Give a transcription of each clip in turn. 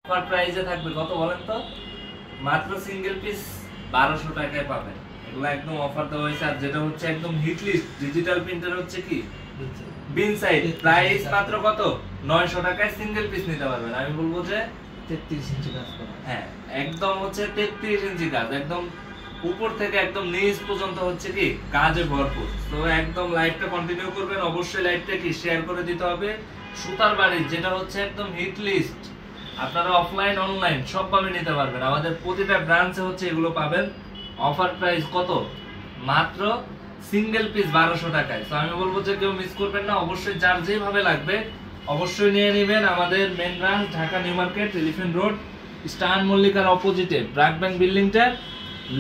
Offer প্রাইসে থাকবে কত বলেন তো? মাত্র সিঙ্গেল পিস 1200 টাকায় পাবেন। এগুলো একদম অফার দেওয়া হয়েছে। আর যেটা হচ্ছে একদম হিট লিস্ট ডিজিটাল প্রিন্টার হচ্ছে কি বিন সাইড, প্রাইস মাত্র কত 900 টাকায় সিঙ্গেল পিস নিতে পারবেন। আমি বলবো যে 33 ইঞ্চি কাজ করা, হ্যাঁ একদম হচ্ছে 33 ইঞ্চি কাজ, একদম উপর থেকে একদম নিচ পর্যন্ত হচ্ছে কি কাজে ভরপুর। তো একদম লাইভটা কন্টিনিউ করবেন, অবশ্যই লাইভটা কি শেয়ার করে দিতে হবে। সুতার বাড়ি যেটা হচ্ছে একদম হিট লিস্ট, আপনারা অফলাইন অনলাইন সব ভাবে নিতে পারবেন। আমাদের প্রতিটা ব্রাঞ্চে হচ্ছে এগুলো পাবেন। অফার প্রাইস কত? মাত্র সিঙ্গেল পিস 1200 টাকায়। তো আমি বলবো যে কেউ মিস করবেন না, অবশ্যই যার যেভাবে লাগবে অবশ্যই নিয়ে নেবেন। আমাদের মেন ব্রাঞ্চ ঢাকা নিউ মার্কেট, এলিফ্যান্ট রোড, স্টান মল্লিকার অপোজিটে ব্র্যাক ব্যাংক বিল্ডিংটা,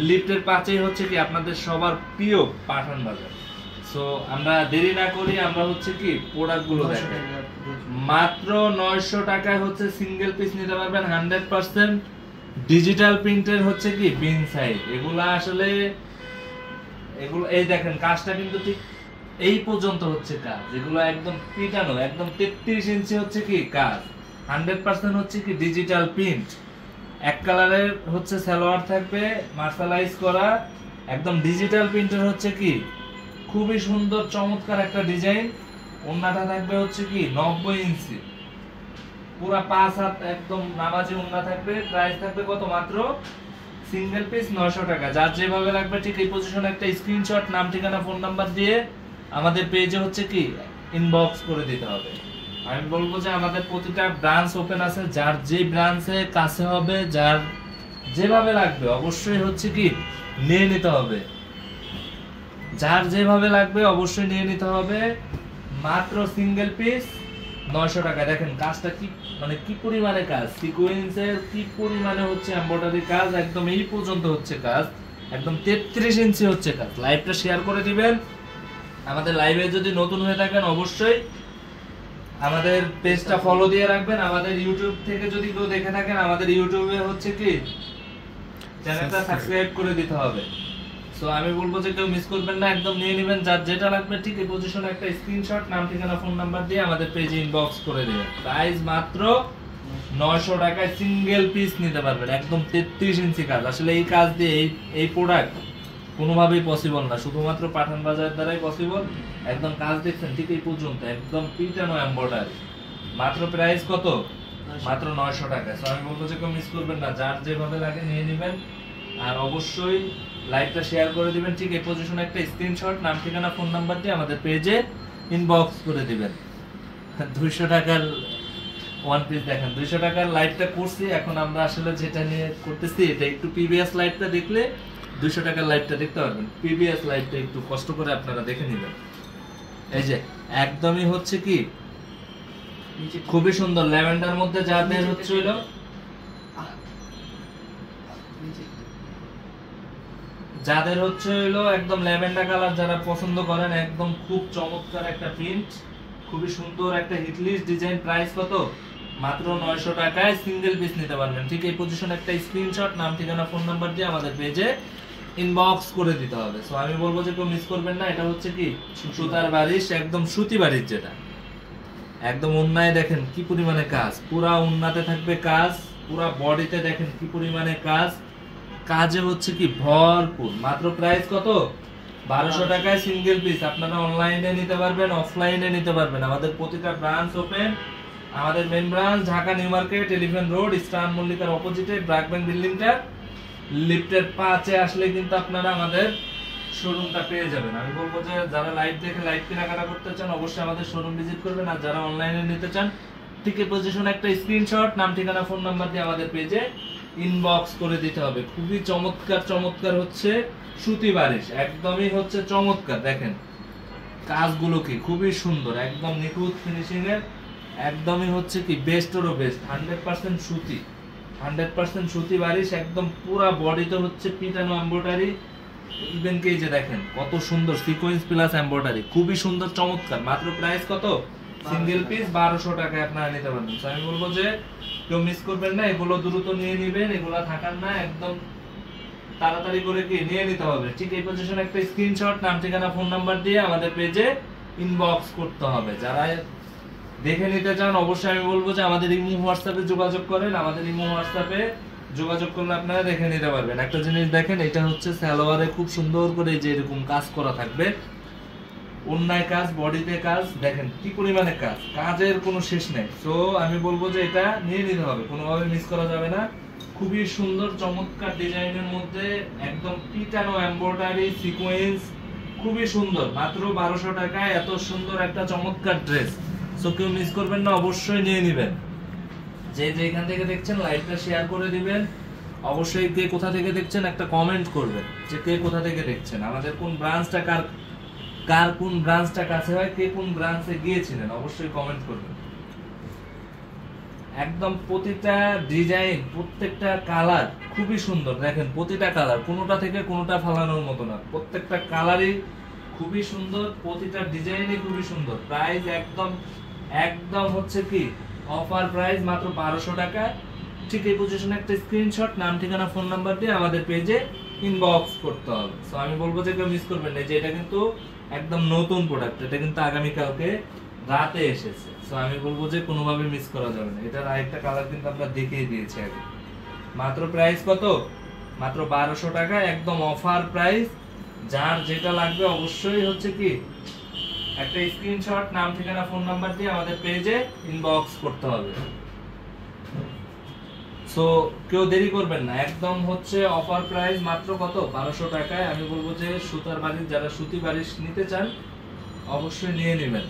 লিফটের পাশেই হচ্ছে কি আপনাদের সবার প্রিয় পাঠান বাজার। সো আমরা দেরি না করি, আমরা হচ্ছে কি প্রোডাক্টগুলো দেখাই। মাত্র 900 টাকায় হচ্ছে সিঙ্গেল পিস নিতে পারবেন 100% ডিজিটাল প্রিন্টের হচ্ছে কি বিন সাইড। এগুলা আসলে এগুলো এই দেখেন কাজটা কিন্তু ঠিক এই পর্যন্ত হচ্ছে কাজ। এগুলো একদম পিটানো, একদম 33 ইঞ্চি হচ্ছে কি কাজ, 100% হচ্ছে কি ডিজিটাল প্রিন্ট। এক কালারের হচ্ছে সালোয়ার থাকবে মার্শালাইজ করা, একদম ডিজিটাল প্রিন্টের হচ্ছে কি খুবই সুন্দর চমৎকার একটা ডিজাইন। ওন্নাটা থাকবে হচ্ছে কি 90 ইঞ্চি, পুরা 5 হাত একদম নামাজি ওন্না থাকবে। প্রাইস থাকবে কত? মাত্র সিঙ্গেল পিস 900 টাকা। যার যেভাবে লাগবে ঠিক এই পজিশনে একটা স্ক্রিনশট, নাম ঠিকানা ফোন নাম্বার দিয়ে আমাদের পেজে হচ্ছে কি ইনবক্স করে দিতে হবে। আমি বলবো যে আমাদের প্রতিটা ব্রাঞ্চ ওপেন আছে, যার যে ব্রাঞ্চে কাছে হবে, যার যেভাবে লাগবে অবশ্যই হচ্ছে কি নিয়ে নিতে হবে। যার যেভাবে লাগবে অবশ্যই নিয়ে নিতে হবে। মাত্র সিঙ্গেল পিস 900 টাকা। দেখেন কাজটা কি মানে কি পরিমাণে কাজ, সিকোয়েন্সের কি পরিমাণে হচ্ছে এমব্রয়ডারি কাজ, একদম এই পর্যন্ত হচ্ছে কাজ, একদম 33 ইঞ্চি হচ্ছে কাজ। লাইভটা শেয়ার করে দিবেন। আমাদের লাইভে যদি নতুন হয়ে থাকেন অবশ্যই আমাদের পেজটা ফলো দিয়ে রাখবেন। আমাদের ইউটিউব থেকে যদি কেউ দেখে থাকেন আমাদের ইউটিউবে হচ্ছে কি চ্যানেলটা সাবস্ক্রাইব করে দিতে হবে। সো আমি বলবো যে কেউ মিস করবেন না, একদম নিয়ে নেবেন। যার যেটা লাগবে ঠিক এই পজিশনে একটা স্ক্রিনশট, নাম ঠিকানা ফোন নাম্বার দিয়ে আমাদের পেজে ইনবক্স করে দিবেন। প্রাইস মাত্র 900 টাকায় সিঙ্গেল পিস নিতে পারবেন, একদম 33 ইঞ্চি কাজ। আসলে এই কাজ দিয়ে এই প্রোডাক্ট কোনোভাবেই পসিবল না, শুধুমাত্র পাঠান বাজার দ্বারাই পসিবল। একদম কাজ দেখছেন ঠিক এই পর্যন্ত, একদম পিটানো এমব্রয়ডারি। মাত্র প্রাইস কত? মাত্র 900 টাকা। সো আমি বলবো যে কেউ মিস করবেন না, যার যেভাবে লাগে নিয়ে নেবেন। আর অবশ্যই লাইভটা শেয়ার করে দিবেন। ঠিক এই পজিশনে একটা স্ক্রিনশট, নাম ঠিকানা ফোন নাম্বার দিয়ে আমাদের পেজে ইনবক্স করে দিবেন। 200 টাকার ওয়ান পিস দেখেন, 200 টাকার লাইভটা করছি। এখন আমরা আসলে যেটা নিয়ে করতেছি এটা একটু প্রিভিয়াস লাইভটা দেখলে 200 টাকার লাইভটা দেখতে পারবেন। প্রিভিয়াস লাইভটা একটু কষ্ট করে আপনারা দেখে নেবেন। এই যে একদমই হচ্ছে কি খুবই সুন্দর ল্যাভেন্ডার মধ্যে যাদের হচ্ছিল যাদের হচ্ছে হলো একদম ল্যাভেন্ডার কালার যারা পছন্দ করেন, একদম খুব চমৎকার একটা প্রিন্ট, খুবই সুন্দর একটা হিটলিস্ট ডিজাইন। প্রাইস কত? মাত্র 900 টাকায় সিঙ্গেল পিস নিতে পারবেন। ঠিক এই পজিশনে একটা স্ক্রিনশট, নাম ঠিকানা ফোন নাম্বার দিয়ে আমাদের পেজে ইনবক্স করে দিতে হবে। সো আমি বলবো যে কেউ মিস করবেন না। এটা হচ্ছে কি সুতার বারিশ, একদম সুতি বারিশ, যেটা একদম ওন্নায় দেখেন কি পরিমাণে কাজ, পুরা ওন্নাতে থাকবে কাজ, পুরা বডিতে দেখেন কি পরিমাণে কাজ, কাজে হচ্ছে কি ভরপুর। মাত্র প্রাইস কত? 1200 টাকায় সিঙ্গেল পিস। আপনারা অনলাইনে নিতে পারবেন, অফলাইনে নিতে পারবেন। আমাদের প্রতিটা ব্রাঞ্চ ওপেন। আমাদের মেন ব্রাঞ্চ ঢাকা নিউ মার্কেট, এলিফ্যান্ট রোড, স্টান মল্লিকার অপোজিটে ব্র্যাক ব্যাংক বিল্ডিংটা, লিফটের পাশে আসলে কিন্তু আপনারা আমাদের শোরুমটা পেয়ে যাবেন। আমি বলবো যে যারা লাইভ দেখে লাইভ কেনাকাটা করতে চান অবশ্যই আমাদের শোরুম ভিজিট করবেন। আর যারা অনলাইনে নিতে চান ঠিক এই পজিশনে একটা স্ক্রিনশট, নাম ঠিকানা ফোন নাম্বার দিয়ে আমাদের পেজে ইনবক্স করে দিতে হবে। খুবই চমৎকার চমৎকার হচ্ছে সুতি বারিশ, একদমই হচ্ছে চমৎকার। দেখেন কাজগুলো কি খুবই সুন্দর, একদম নিখুঁত ফিনিশিং এর, একদমই হচ্ছে কি বেস্টেরও বেস্ট। 100% সুতি, 100% সুতি বারিশ, একদম পুরা বডিতে হচ্ছে পিটানো এমব্রয়ডারি। ইভেন কে যে দেখেন কত সুন্দর সিকোয়েন্স প্লাস এমব্রয়ডারি, খুবই সুন্দর চমৎকার। মাত্র প্রাইস কত? সিঙ্গেল পিস 1200 টাকায় আপনারা নিতে পারবেন। আমি বলবো যে কেউ মিস করবেন না, এগুলো দ্রুত নিয়ে নেবেন, এগুলো থাকার না, একদম তাড়াতাড়ি করে কি নিয়ে নিতে হবে। ঠিক এই পজিশনে একটা স্ক্রিনশট, নাম ঠিকানা ফোন নাম্বার দিয়ে আমাদের পেজে ইনবক্স করতে হবে। যারা দেখে নিতে চান অবশ্যই আমি বলবো যে আমাদের ইমো হোয়াটসঅ্যাপে যোগাযোগ করেন। আমাদের ইমো হোয়াটসঅ্যাপে যোগাযোগ করলে আপনারা দেখে নিতে পারবেন। একটা জিনিস দেখেন, এটা হচ্ছে সালোয়ারে খুব সুন্দর করে যে এরকম কাজ করা থাকবে, ওন্নায় কাজ, বডিতে কাজ, দেখেন কি পরিমাণে কাজ, কাজের কোনো শেষ নেই। সো আমি বলবো যে এটা নিয়ে নিতে হবে, কোনোভাবে মিস করা যাবে না। খুবই সুন্দর চমৎকার ডিজাইনের মধ্যে একদম পিটানো এমব্রয়ডারি সিকোয়েন্স, খুবই সুন্দর। মাত্র 1200 টাকায় এত সুন্দর একটা চমৎকার ড্রেস। সো কেউ মিস করবেন না, অবশ্যই নিয়ে নেবেন। যে যেখান থেকে দেখছেন লাইভটা শেয়ার করে দিবেন। অবশ্যই কে কোথা থেকে দেখছেন একটা কমেন্ট করবেন যে কে কোথা থেকে দেখছেন, আমাদের কোন ব্রাঞ্চটা কার কোন ব্রাঞ্চটা কাছে হয়, কে কোন ব্রাঞ্চে গিয়েছিলেন অবশ্যই কমেন্ট করবেন। একদম প্রতিটা ডিজাইন, প্রত্যেকটা কালার খুবই সুন্দর। দেখেন প্রতিটা কালার, কোনোটা থেকে কোনোটা ফালানোর মতো না, প্রত্যেকটা কালারই খুবই সুন্দর, প্রতিটা ডিজাইনই খুবই সুন্দর। প্রাইস একদম হচ্ছে কি অফার প্রাইস, মাত্র 1200 টাকা। ঠিক এই পজিশনে একটা স্ক্রিনশট, নাম ঠিকানা ফোন নাম্বার দিয়ে আমাদের পেজে ইনবক্স করতে হবে। সো আমি বলবো যে কেউ মিস করবেন না, যে এটা কিন্তু একদম নতুন প্রোডাক্ট, এটা কিন্তু আগামী কালকে রাতে এসেছে। সো আমি বলবো যে কোনোভাবে মিস করা যাবে না। এটার আরেকটা কালার কিন্তু আমরা দেখিয়ে দিয়েছি আগে। মাত্র প্রাইস কত? মাত্র 1200 টাকা, একদম অফার প্রাইস। যার যেটা লাগবে অবশ্যই হচ্ছে কি একটা স্ক্রিনশট, নাম ঠিকানা ফোন নাম্বার দিয়ে আমাদের পেজে ইনবক্স করতে হবে। সো কেউ দেরি করবেন না, একদম হচ্ছে অফার প্রাইস, মাত্র কত? 1200 টাকায়। আমি বলবো যে সুতার বাড়ি, যারা সুতি বাড়িশ নিতে চান অবশ্যই নিয়ে নেবেন।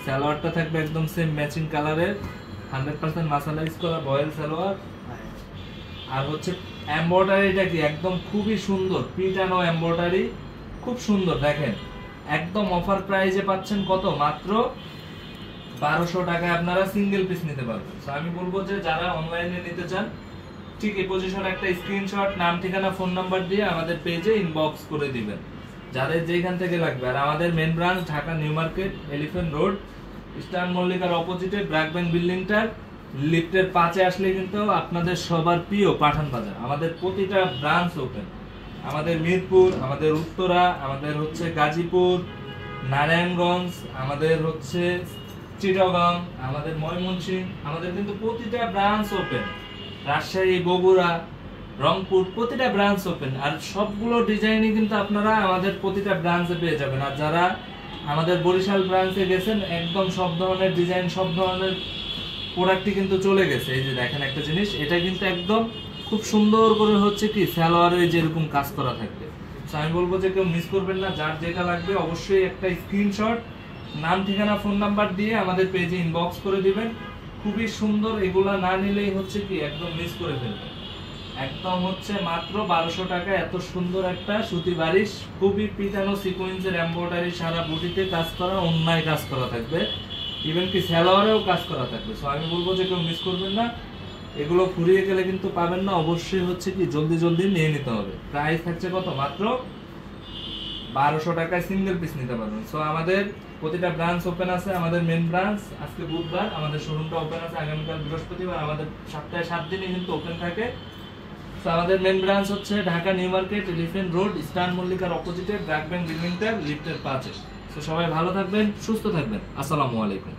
সালোয়ারটা থাকবে একদম সেম ম্যাচিং কালারের, 100% মাসালাইজ করা বয়েল সালোয়ার। আর হচ্ছে এমব্রয়ডারিটা কি একদম খুবই সুন্দর, পিটানো এমব্রয়ডারি, খুব সুন্দর। দেখেন একদম অফার প্রাইসে পাচ্ছেন কত? মাত্র 1200 টাকায় আপনারা সিঙ্গেল পিস নিতে পারবেন। সো আমি বলবো যে যারা অনলাইনে নিতে চান ঠিক এই পজিশনে একটা স্ক্রিনশট, নাম ঠিকানা ফোন নাম্বার দিয়ে আমাদের পেজে ইনবক্স করে দিবেন, যাদের যেখান থেকে লাগবে। আর আমাদের মেন ব্রাঞ্চ ঢাকা নিউ মার্কেট, এলিফ্যান্ট রোড, ইস্টার্ন মল্লিকার অপোজিটে ব্র্যাক ব্যাংক বিল্ডিংটার লিফটের 5-এ আসলে কিন্তু আপনাদের সবার প্রিয় পাঠান বাজার। আমাদের প্রতিটা ব্রাঞ্চ ওপেন, আমাদের মিরপুর, আমাদের উত্তরা, আমাদের হচ্ছে গাজীপুর, নারায়ণগঞ্জ, আমাদের হচ্ছে চিটাগাং, আমাদের ময়মনসিংহ, আমাদের কিন্তু প্রতিটা ব্রাঞ্চ ওপেন। রাজশাহী, বগুড়া, রংপুর, প্রতিটা ব্রাঞ্চ ওপেন। আর সবগুলো ডিজাইনই কিন্তু আপনারা আমাদের প্রতিটা ব্রাঞ্চে পেয়ে যাবেন। আর যারা আমাদের বরিশাল ব্রাঞ্চে গেছেন, একদম সব ধরনের ডিজাইন, সব ধরনের প্রোডাক্টই কিন্তু চলে গেছে। এই যে দেখেন একটা জিনিস, এটা কিন্তু একদম খুব সুন্দর করে হচ্ছে কি সালোয়ারে যেরকম কাজ করা থাকবে। আমি বলবো যে কেউ মিস করবেন না, যার যেটা লাগবে অবশ্যই একটা স্ক্রিনশট, নাম ঠিকানা ফোন নাম্বার দিয়ে আমাদের পেজে ইনবক্স করে দিবেন। খুবই সুন্দর, এগুলা না নিলেই হচ্ছে কি একদম মিস করে ফেলবেন। একদম হচ্ছে মাত্র 1200 টাকা এত সুন্দর একটা সুতি বারিশ, খুবই পিটানো সিকোয়েন্সের এমব্রয়ডারি, সারা বডিতে কাজ করা, অন্যায় কাজ করা থাকবে, ইভেন কি সালোয়ারেও কাজ করা থাকবে। সো আমি বলবো যে কেউ মিস করবেন না, এগুলো ফুরিয়ে গেলে কিন্তু পাবেন না, অবশ্যই হচ্ছে কি জলদি নিয়ে নিতে হবে। প্রাইস থাকছে কত? মাত্র 1200 টাকায় সিঙ্গেল পিস নিতে পারবেন। সো আমাদের প্রতিটা ব্রাঞ্চ ওপেন আছে। আমাদের মেন ব্রাঞ্চ আজকে বুধবার, আমাদের শোরুমটা ওপেন আছে আগামীকাল বৃহস্পতিবার, আমাদের সপ্তাহে 7 দিনই কিন্তু ওপেন থাকে। তো আমাদের মেন ব্রাঞ্চ হচ্ছে ঢাকা নিউ মার্কেট, এলিফ্যান্ট রোড, ইস্টার্ন মল্লিকার অপোজিটে ব্র্যাক ব্যাংক বিল্ডিংটার লিফটের 5-এ। তো সবাই ভালো থাকবেন, সুস্থ থাকবেন। আসসালামু আলাইকুম।